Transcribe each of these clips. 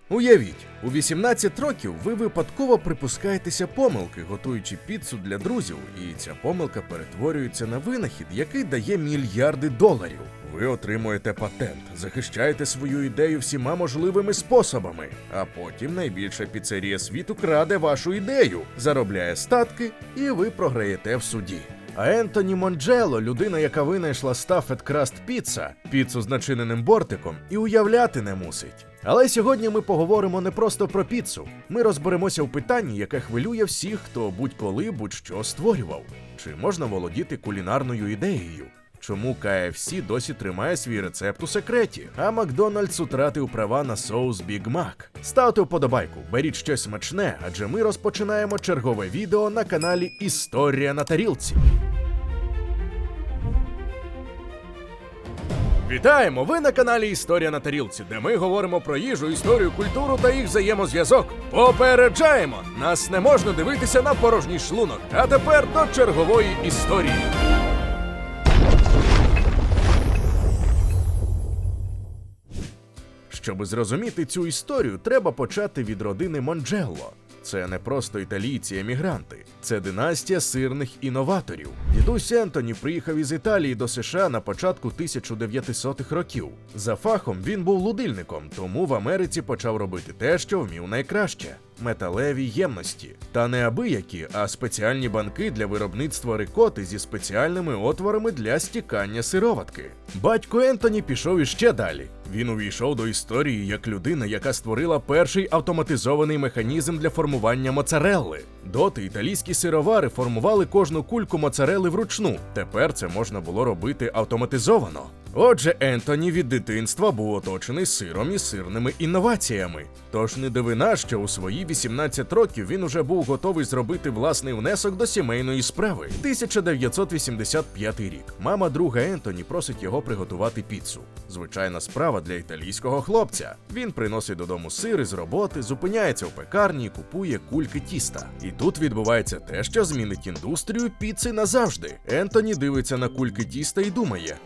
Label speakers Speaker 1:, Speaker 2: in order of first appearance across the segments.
Speaker 1: Уявіть, у 18 років ви випадково припускаєтеся помилки, готуючи піцу для друзів, і ця помилка перетворюється на винахід, який дає мільярди доларів. Ви отримуєте патент, захищаєте свою ідею всіма можливими способами, а потім найбільша піцерія світу краде вашу ідею, заробляє статки, і ви програєте в суді. А Ентоні Монджело, людина, яка винайшла Stuffed Crust Pizza, піцу з начиненим бортиком, і уявляти не мусить. Але сьогодні ми поговоримо не просто про піцу. Ми розберемося в питанні, яке хвилює всіх, хто будь-коли будь-що створював. Чи можна володіти кулінарною ідеєю? Чому KFC досі тримає свій рецепт у секреті, а Макдональдс втратив права на соус Big Mac? Ставте вподобайку, беріть щось смачне, адже ми розпочинаємо чергове відео на каналі «Історія на тарілці». Вітаємо! Ви на каналі «Історія на тарілці», де ми говоримо про їжу, історію, культуру та їх взаємозв'язок. Попереджаємо! Нас не можна дивитися на порожній шлунок. А тепер до чергової історії. Щоб зрозуміти цю історію, треба почати від родини Монджело. Це не просто італійці-емігранти, це династія сирних інноваторів. Дідусь Ентоні приїхав із Італії до США на початку 1900-х років. За фахом він був лудильником, тому в Америці почав робити те, що вмів найкраще – металеві ємності. Та не абиякі, а спеціальні банки для виробництва рикоти зі спеціальними отворами для стікання сироватки. Батько Ентоні пішов іще далі. Він увійшов до історії як людина, яка створила перший автоматизований механізм для формування моцарелли. Доти італійські сировари формували кожну кульку моцарелли вручну. Тепер це можна було робити автоматизовано. Отже, Ентоні від дитинства був оточений сиром і сирними інноваціями. Тож не дивина, що у свої 18 років він уже був готовий зробити власний внесок до сімейної справи. 1985 рік. Мама друга Ентоні просить його приготувати піцу. Звичайна справа для італійського хлопця. Він приносить додому сир із роботи, зупиняється в пекарні і купує кульки тіста. І тут відбувається те, що змінить індустрію піци назавжди. Ентоні дивиться на кульки тіста і думає,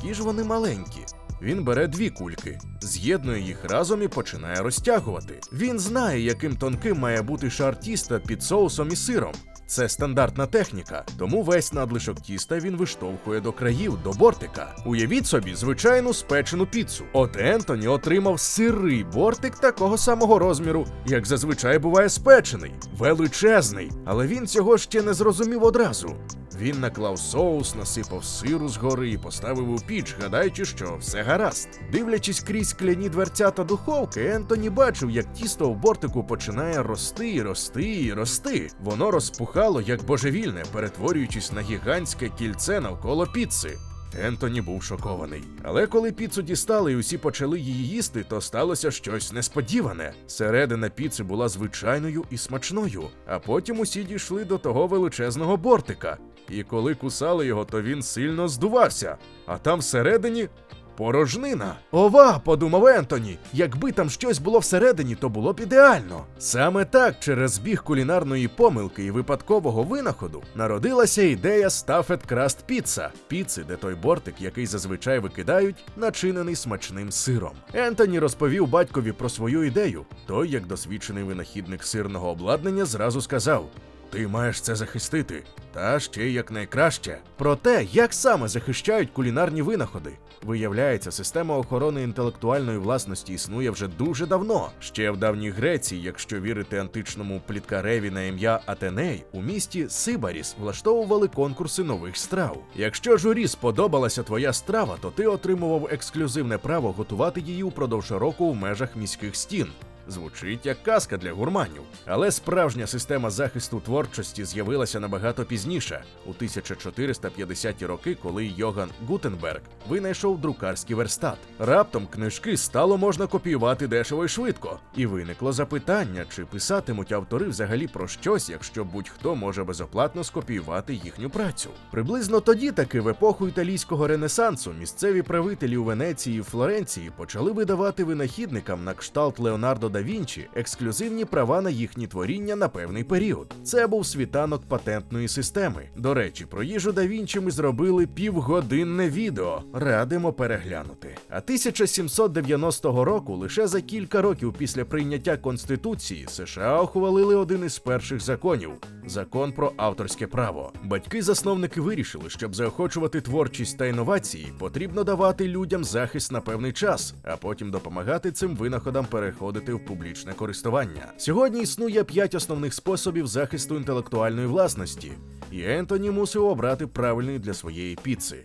Speaker 1: які ж вони маленькі. Він бере дві кульки, з'єднує їх разом і починає розтягувати. Він знає, яким тонким має бути шар тіста під соусом і сиром. Це стандартна техніка, тому весь надлишок тіста він виштовхує до країв, до бортика. Уявіть собі звичайну спечену піцу. От Ентоні отримав сирий бортик такого самого розміру, як зазвичай буває спечений. Величезний. Але він цього ще не зрозумів одразу. Він наклав соус, насипав сиру згори і поставив у піч, гадаючи, що все гаразд. Дивлячись крізь скляні дверцята духовки, Ентоні бачив, як тісто в бортику починає рости, рости і рости. Воно розпухало, як божевільне, перетворюючись на гігантське кільце навколо піци. Ентоні був шокований. Але коли піцу дістали і усі почали її їсти, то сталося щось несподіване. Середина піци була звичайною і смачною, а потім усі дійшли до того величезного бортика. І коли кусали його, то він сильно здувався, а там всередині порожнина. Ова, подумав Ентоні, якби там щось було всередині, то було б ідеально. Саме так, через збіг кулінарної помилки і випадкового винаходу, народилася ідея Stuffed Crust Pizza – піци, де той бортик, який зазвичай викидають, начинений смачним сиром. Ентоні розповів батькові про свою ідею. Той, як досвідчений винахідник сирного обладнання, зразу сказав: «Ти маєш це захистити, та ще якнайкраще». Про те, як саме захищають кулінарні винаходи. Виявляється, система охорони інтелектуальної власності існує вже дуже давно. Ще в давній Греції, якщо вірити античному пліткареві на ім'я Атеней, у місті Сибаріс влаштовували конкурси нових страв. Якщо журі сподобалася твоя страва, то ти отримував ексклюзивне право готувати її упродовж року в межах міських стін. Звучить як казка для гурманів. Але справжня система захисту творчості з'явилася набагато пізніше, у 1450-ті роки, коли Йоганн Гутенберг винайшов друкарський верстат. Раптом книжки стало можна копіювати дешево і швидко. І виникло запитання, чи писатимуть автори взагалі про щось, якщо будь-хто може безоплатно скопіювати їхню працю. Приблизно тоді таки, в епоху італійського ренесансу, місцеві правителі у Венеції і Флоренції почали видавати винахідникам на кшталт Леонардо да Вінчі ексклюзивні права на їхні творіння на певний період. Це був світанок патентної системи. До речі, про їжу да Вінчі ми зробили півгодинне відео. Радимо переглянути. А 1790 року, лише за кілька років після прийняття Конституції, США ухвалили один із перших законів – закон про авторське право. Батьки-засновники вирішили, щоб заохочувати творчість та інновації, потрібно давати людям захист на певний час, а потім допомагати цим винаходам переходити в публічне користування. Сьогодні існує 5 основних способів захисту інтелектуальної власності, і Ентоні мусив обрати правильний для своєї піци.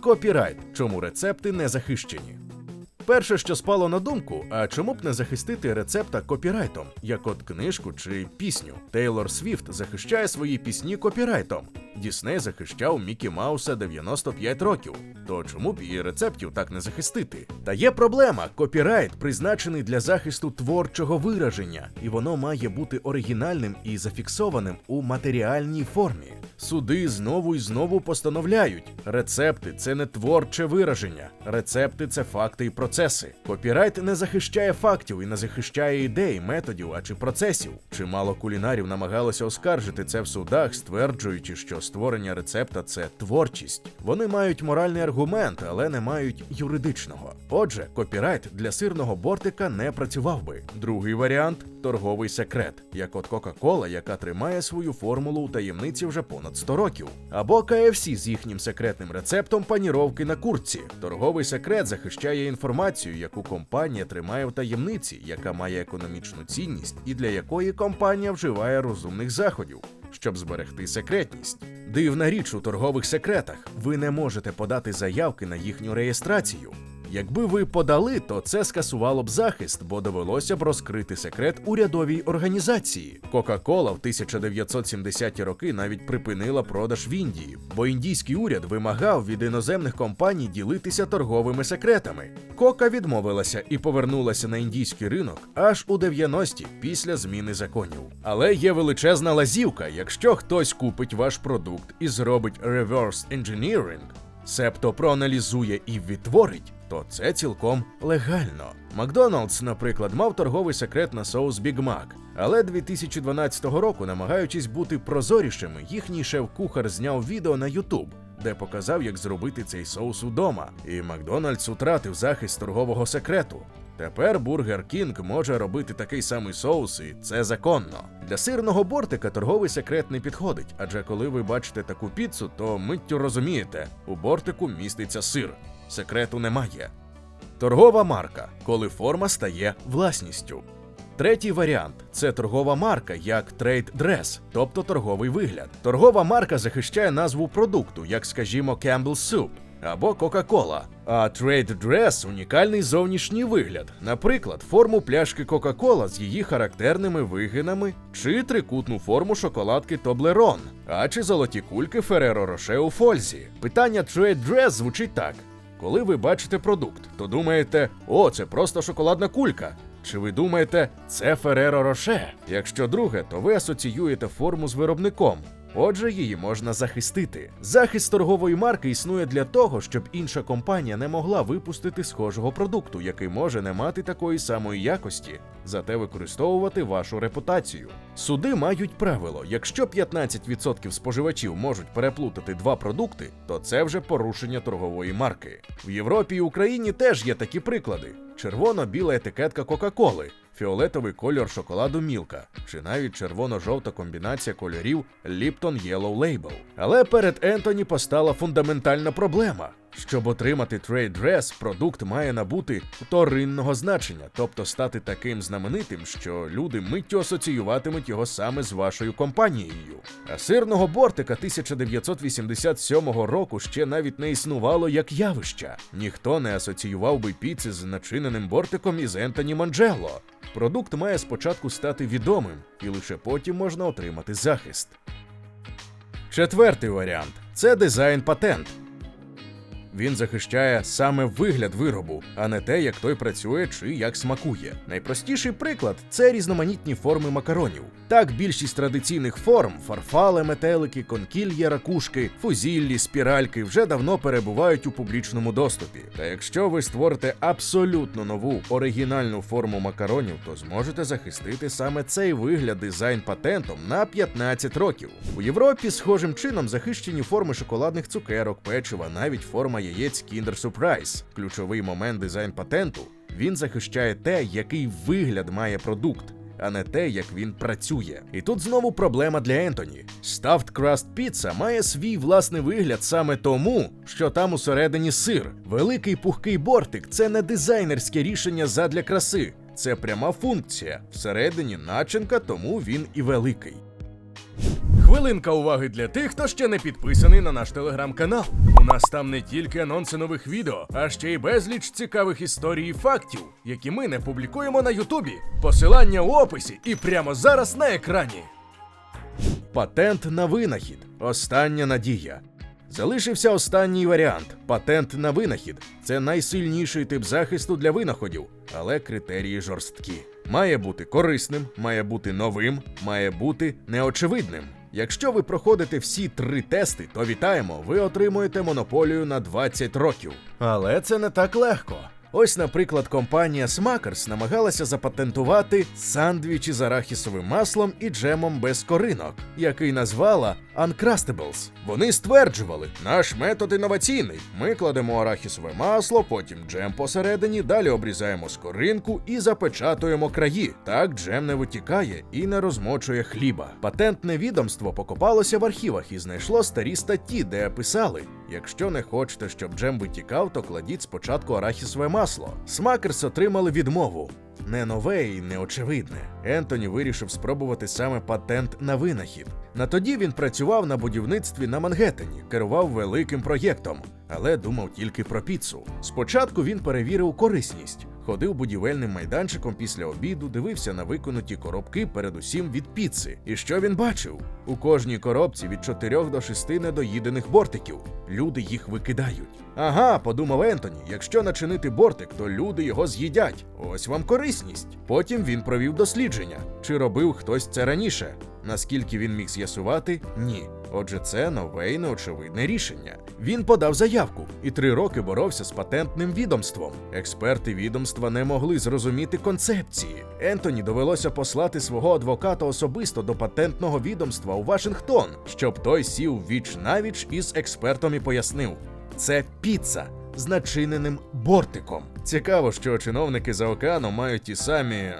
Speaker 1: Копірайт. Чому рецепти не захищені? Перше, що спало на думку, а чому б не захистити рецепта копірайтом, як от книжку чи пісню? Тейлор Свіфт захищає свої пісні копірайтом. Дісней захищав Мікі Мауса 95 років. То чому б і рецептів так не захистити? Та є проблема. Копірайт призначений для захисту творчого вираження, і воно має бути оригінальним і зафіксованим у матеріальній формі. Суди знову і знову постановляють: рецепти – це не творче вираження. Рецепти – це факти і процеси. Копірайт не захищає фактів і не захищає ідей, методів, а чи процесів. Чимало кулінарів намагалися оскаржити це в судах, стверджуючи, що створення рецепта – це творчість. Вони мають моральний аргумент, але не мають юридичного. Отже, копірайт для сирного бортика не працював би. Другий варіант – торговий секрет, як от Кока-Кола, яка тримає свою формулу у таємниці вже понад 100 років. Або KFC з їхнім секретним рецептом паніровки на курці. Торговий секрет захищає інформацію, яку компанія тримає в таємниці, яка має економічну цінність і для якої компанія вживає розумних заходів, щоб зберегти секретність. Дивна річ у торгових секретах. Ви не можете подати заявки на їхню реєстрацію. Якби ви подали, то це скасувало б захист, бо довелося б розкрити секрет урядовій організації. Кока-Кола в 1970-ті роки навіть припинила продаж в Індії, бо індійський уряд вимагав від іноземних компаній ділитися торговими секретами. Кока відмовилася і повернулася на індійський ринок аж у 90-ті, після зміни законів. Але є величезна лазівка: якщо хтось купить ваш продукт і зробить reverse engineering, себто проаналізує і відтворить, то це цілком легально. Макдональдс, наприклад, мав торговий секрет на соус Біг Мак. Але 2012 року, намагаючись бути прозорішими, їхній шеф-кухар зняв відео на YouTube, де показав, як зробити цей соус удома. І Макдональдс втратив захист торгового секрету. Тепер Бургер Кінг може робити такий самий соус, і це законно. Для сирного бортика торговий секрет не підходить, адже коли ви бачите таку піцу, то миттю розумієте – у бортику міститься сир. Секрету немає. Торгова марка, коли форма стає власністю. Третій варіант – це торгова марка як трейд-дрес, тобто торговий вигляд. Торгова марка захищає назву продукту, як, скажімо, Campbell's Soup або Coca-Cola. А трейд-дрес – унікальний зовнішній вигляд. Наприклад, форму пляшки Coca-Cola з її характерними вигинами, чи трикутну форму шоколадки Toblerone, а чи золоті кульки Ferrero Rocher у фользі. Питання трейд-дрес звучить так. Коли ви бачите продукт, то думаєте: «О, це просто шоколадна кулька». Чи ви думаєте, це Ferrero Rocher? Якщо друге, то ви асоціюєте форму з виробником. Отже, її можна захистити. Захист торгової марки існує для того, щоб інша компанія не могла випустити схожого продукту, який може не мати такої самої якості, зате використовувати вашу репутацію. Суди мають правило: якщо 15% споживачів можуть переплутати два продукти, то це вже порушення торгової марки. В Європі і Україні теж є такі приклади. Червоно-біла етикетка Кока-Коли, фіолетовий кольор шоколаду Мілка, чи навіть червоно-жовта комбінація кольорів Lipton Yellow Label. Але перед Ентоні постала фундаментальна проблема. Щоб отримати трейд-дрес, продукт має набути вторинного значення, тобто стати таким знаменитим, що люди миттю асоціюватимуть його саме з вашою компанією. А сирного бортика 1987 року ще навіть не існувало як явища. Ніхто не асоціював би піци з начиненим бортиком із Ентоні Монджелло. Продукт має спочатку стати відомим, і лише потім можна отримати захист. Четвертий варіант – це дизайн-патент. Він захищає саме вигляд виробу, а не те, як той працює чи як смакує. Найпростіший приклад – це різноманітні форми макаронів. Так, більшість традиційних форм – фарфали, метелики, конкільє, ракушки, фузіллі, спіральки – вже давно перебувають у публічному доступі. Та якщо ви створите абсолютно нову, оригінальну форму макаронів, то зможете захистити саме цей вигляд дизайн-патентом на 15 років. У Європі схожим чином захищені форми шоколадних цукерок, печива, навіть форма яєць Kinder Surprise. Ключовий момент дизайн-патенту – він захищає те, який вигляд має продукт, а не те, як він працює. І тут знову проблема для Ентоні. Stuffed Crust Pizza має свій власний вигляд саме тому, що там усередині сир. Великий пухкий бортик – це не дизайнерське рішення задля краси. Це пряма функція. Всередині начинка, тому він і великий. Хвилинка уваги для тих, хто ще не підписаний на наш телеграм-канал. У нас там не тільки анонси нових відео, а ще й безліч цікавих історій і фактів, які ми не публікуємо на Ютубі. Посилання у описі і прямо зараз на екрані. Патент на винахід. Остання надія. Залишився останній варіант – патент на винахід. Це найсильніший тип захисту для винаходів, але критерії жорсткі. Має бути корисним, має бути новим, має бути неочевидним. Якщо ви проходите всі 3 тести, то вітаємо, ви отримуєте монополію на 20 років. Але це не так легко. Ось, наприклад, компанія Smuckers намагалася запатентувати сандвіч із арахісовим маслом і джемом без коринок, який назвала Uncrustables. Вони стверджували, наш метод інноваційний. Ми кладемо арахісове масло, потім джем посередині, далі обрізаємо скоринку і запечатуємо краї. Так джем не витікає і не розмочує хліба. Патентне відомство покопалося в архівах і знайшло старі статті, де писали, якщо не хочете, щоб джем витікав, то кладіть спочатку арахісове масло. Smuckers отримали відмову. Не нове і не очевидне. Ентоні вирішив спробувати саме патент на винахід. На тоді він працював на будівництві на Мангеттені, керував великим проєктом, але думав тільки про піцу. Спочатку він перевірив корисність. Ходив будівельним майданчиком після обіду, дивився на викинуті коробки передусім від піци. І що він бачив? У кожній коробці від 4 до 6 недоїдених бортиків. Люди їх викидають. Ага, подумав Ентоні, якщо начинити бортик, то люди його з'їдять. Ось вам корисність. Потім він провів дослідження. Чи робив хтось це раніше? Наскільки він міг з'ясувати? Ні. Отже, це нове і неочевидне рішення. Він подав заявку і 3 роки боровся з патентним відомством. Експерти відомства не могли зрозуміти концепції. Ентоні довелося послати свого адвоката особисто до патентного відомства у Вашингтон, щоб той сів віч-навіч із експертом і пояснив. Це піца з начиненим бортиком. Цікаво, що чиновники за океаном мають ті самі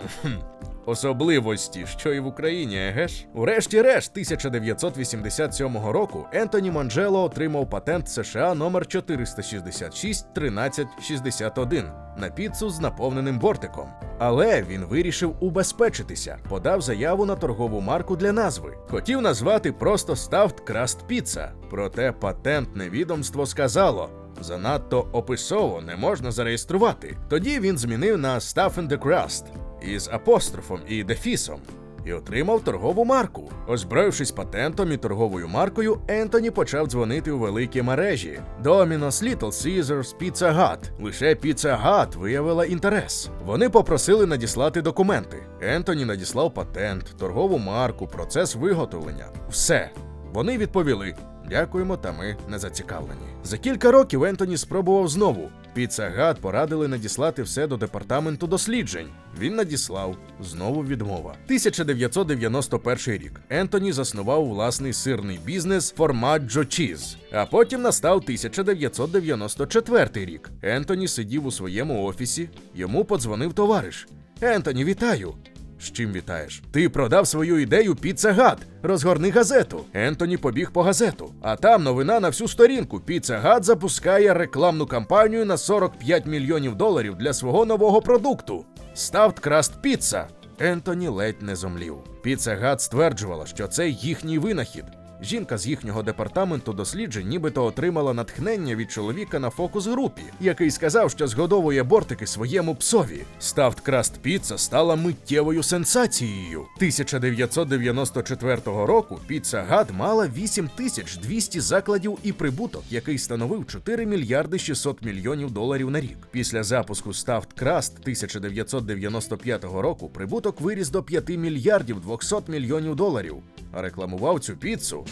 Speaker 1: особливості, що і в Україні, еге ж? Урешті-решт, 1987 року Ентоні Монджелло отримав патент США номер 466-1361 на піцу з наповненим бортиком. Але він вирішив убезпечитися, подав заяву на торгову марку для назви. Хотів назвати просто Stuffed Crust Pizza. Проте патентне відомство сказало, занадто описово не можна зареєструвати. Тоді він змінив на Stuffed the Crust із апострофом і дефісом і отримав торгову марку. Озброївшись патентом і торговою маркою, Ентоні почав дзвонити у великі мережі. Domino's, Little Caesars, Pizza Hut. Лише Pizza Hut виявила інтерес. Вони попросили надіслати документи. Ентоні надіслав патент, торгову марку, процес виготовлення. Все. Вони відповіли: дякуємо, та ми не зацікавлені. За кілька років Ентоні спробував знову. Pizza Hut порадили надіслати все до департаменту досліджень. Він надіслав. Знову відмова. 1991 рік. Ентоні заснував власний сирний бізнес Formaggio Cheese. А потім настав 1994 рік. Ентоні сидів у своєму офісі. Йому подзвонив товариш. «Ентоні, вітаю!» «З чим вітаєш?» «Ти продав свою ідею Pizza Hut. Розгорни газету». Ентоні побіг по газету. А там новина на всю сторінку. Pizza Hut запускає рекламну кампанію на $45 мільйонів для свого нового продукту. Stuffed Crust Pizza. Ентоні ледь не зомлів. Pizza Hut стверджувала, що це їхній винахід. Жінка з їхнього департаменту досліджень нібито отримала натхнення від чоловіка на фокус-групі, який сказав, що згодовує бортики своєму псові. Stuffed Crust Pizza стала миттєвою сенсацією. 1994 року Pizza Hut мала 8200 закладів і прибуток, який становив 4 мільярди 600 мільйонів доларів на рік. Після запуску Stuffed Crust 1995 року прибуток виріс до 5 мільярдів 200 мільйонів доларів. А рекламував цю піцу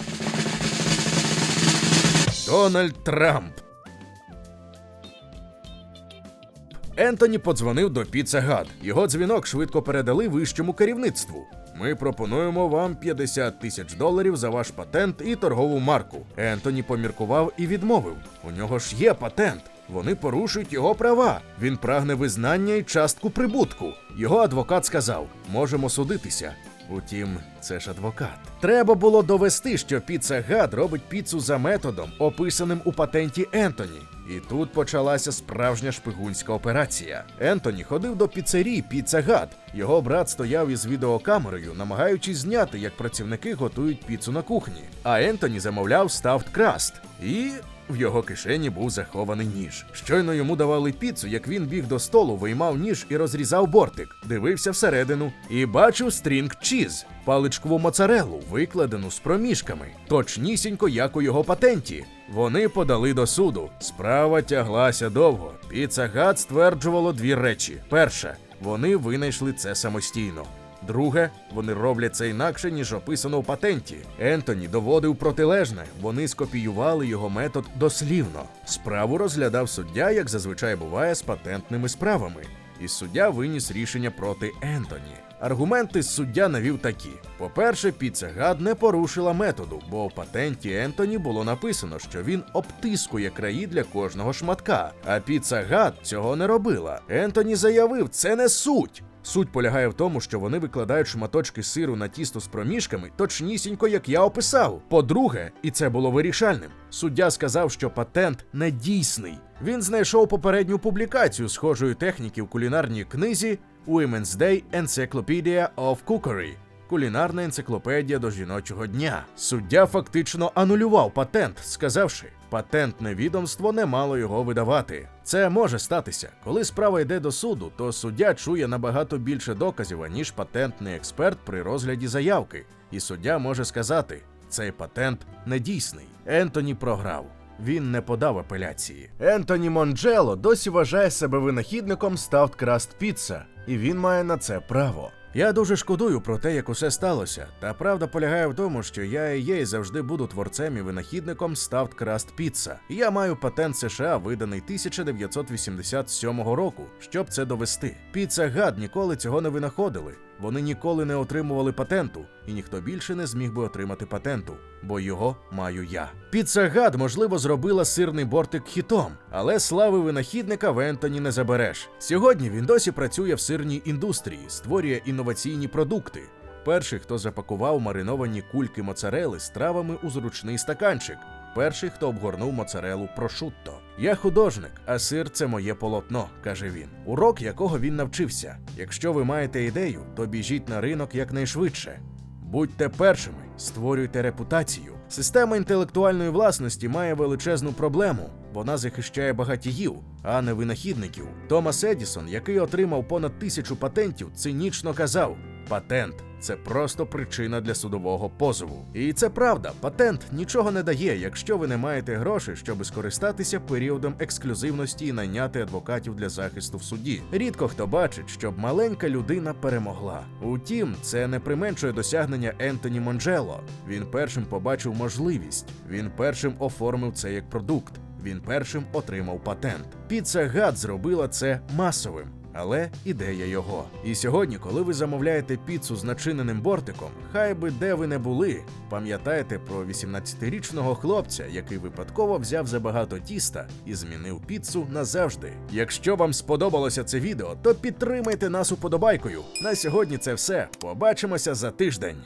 Speaker 1: Дональд Трамп. Ентоні подзвонив до Pizza Hut. Його дзвінок швидко передали вищому керівництву. Ми пропонуємо вам $50 000 за ваш патент і торгову марку. Ентоні поміркував і відмовив. У нього ж є патент. Вони порушують його права. Він прагне визнання і частку прибутку. Його адвокат сказав: можемо судитися. Утім, це ж адвокат. Треба було довести, що Pizza Hut робить піцу за методом, описаним у патенті Ентоні. І тут почалася справжня шпигунська операція. Ентоні ходив до піцерії Pizza Hut. Його брат стояв із відеокамерою, намагаючись зняти, як працівники готують піцу на кухні. А Ентоні замовляв Stuffed Crust. І в його кишені був захований ніж. Щойно йому давали піцу, як він біг до столу, виймав ніж і розрізав бортик. Дивився всередину і бачив стрінг чіз, паличкову моцарелу, викладену з проміжками. Точнісінько, як у його патенті. Вони подали до суду. Справа тяглася довго. Pizza Hut стверджувало дві речі. Перша – вони винайшли це самостійно. Друге, вони роблять це інакше, ніж описано в патенті. Ентоні доводив протилежне. Вони скопіювали його метод дослівно. Справу розглядав суддя, як зазвичай буває з патентними справами. І суддя виніс рішення проти Ентоні. Аргументи суддя навів такі. По-перше, Pizza Hut не порушила методу, бо в патенті Ентоні було написано, що він обтискує краї для кожного шматка. А Pizza Hut цього не робила. Ентоні заявив, це не суть. Суть полягає в тому, що вони викладають шматочки сиру на тісто з проміжками точнісінько, як я описав. По-друге, і це було вирішальним, суддя сказав, що патент не дійсний. Він знайшов попередню публікацію схожої техніки в кулінарній книзі Women's Day Encyclopedia of Cookery. Кулінарна енциклопедія до жіночого дня. Суддя фактично анулював патент, сказавши, патентне відомство не мало його видавати. Це може статися. Коли справа йде до суду, то суддя чує набагато більше доказів, аніж патентний експерт при розгляді заявки. І суддя може сказати, цей патент недійсний. Ентоні програв. Він не подав апеляції. Ентоні Монджело досі вважає себе винахідником Stuffed Crust Pizza, і він має на це право. Я дуже шкодую про те, як усе сталося, та правда полягає в тому, що я і є і завжди буду творцем і винахідником Stuffed Crust Pizza. І я маю патент США, виданий 1987 року, щоб це довести. Pizza Hut ніколи цього не винаходили. Вони ніколи не отримували патенту, і ніхто більше не зміг би отримати патенту, бо його маю я. Pizza Hut, можливо, зробила сирний бортик хітом, але слави винахідника в Ентоні не забереш. Сьогодні він досі працює в сирній індустрії, створює інноваційні продукти. Перший, хто запакував мариновані кульки моцарели з травами у зручний стаканчик. Перший, хто обгорнув моцарелу прошутто. Я художник, а сир – це моє полотно, каже він. Урок, якого він навчився. Якщо ви маєте ідею, то біжіть на ринок якнайшвидше. Будьте першими, створюйте репутацію. Система інтелектуальної власності має величезну проблему. Вона захищає багатіїв, а не винахідників. Томас Едісон, який отримав понад 1000 патентів, цинічно казав: патент – це просто причина для судового позову. І це правда, патент нічого не дає, якщо ви не маєте грошей, щоб скористатися періодом ексклюзивності і найняти адвокатів для захисту в суді. Рідко хто бачить, щоб маленька людина перемогла. Утім, це не применшує досягнення Ентоні Монджело. Він першим побачив можливість, він першим оформив це як продукт, він першим отримав патент. Pizza Hut зробила це масовим. Але ідея його. І сьогодні, коли ви замовляєте піцу з начиненим бортиком, хай би де ви не були, пам'ятайте про 18-річного хлопця, який випадково взяв забагато тіста і змінив піцу назавжди. Якщо вам сподобалося це відео, то підтримайте нас уподобайкою. На сьогодні це все. Побачимося за тиждень.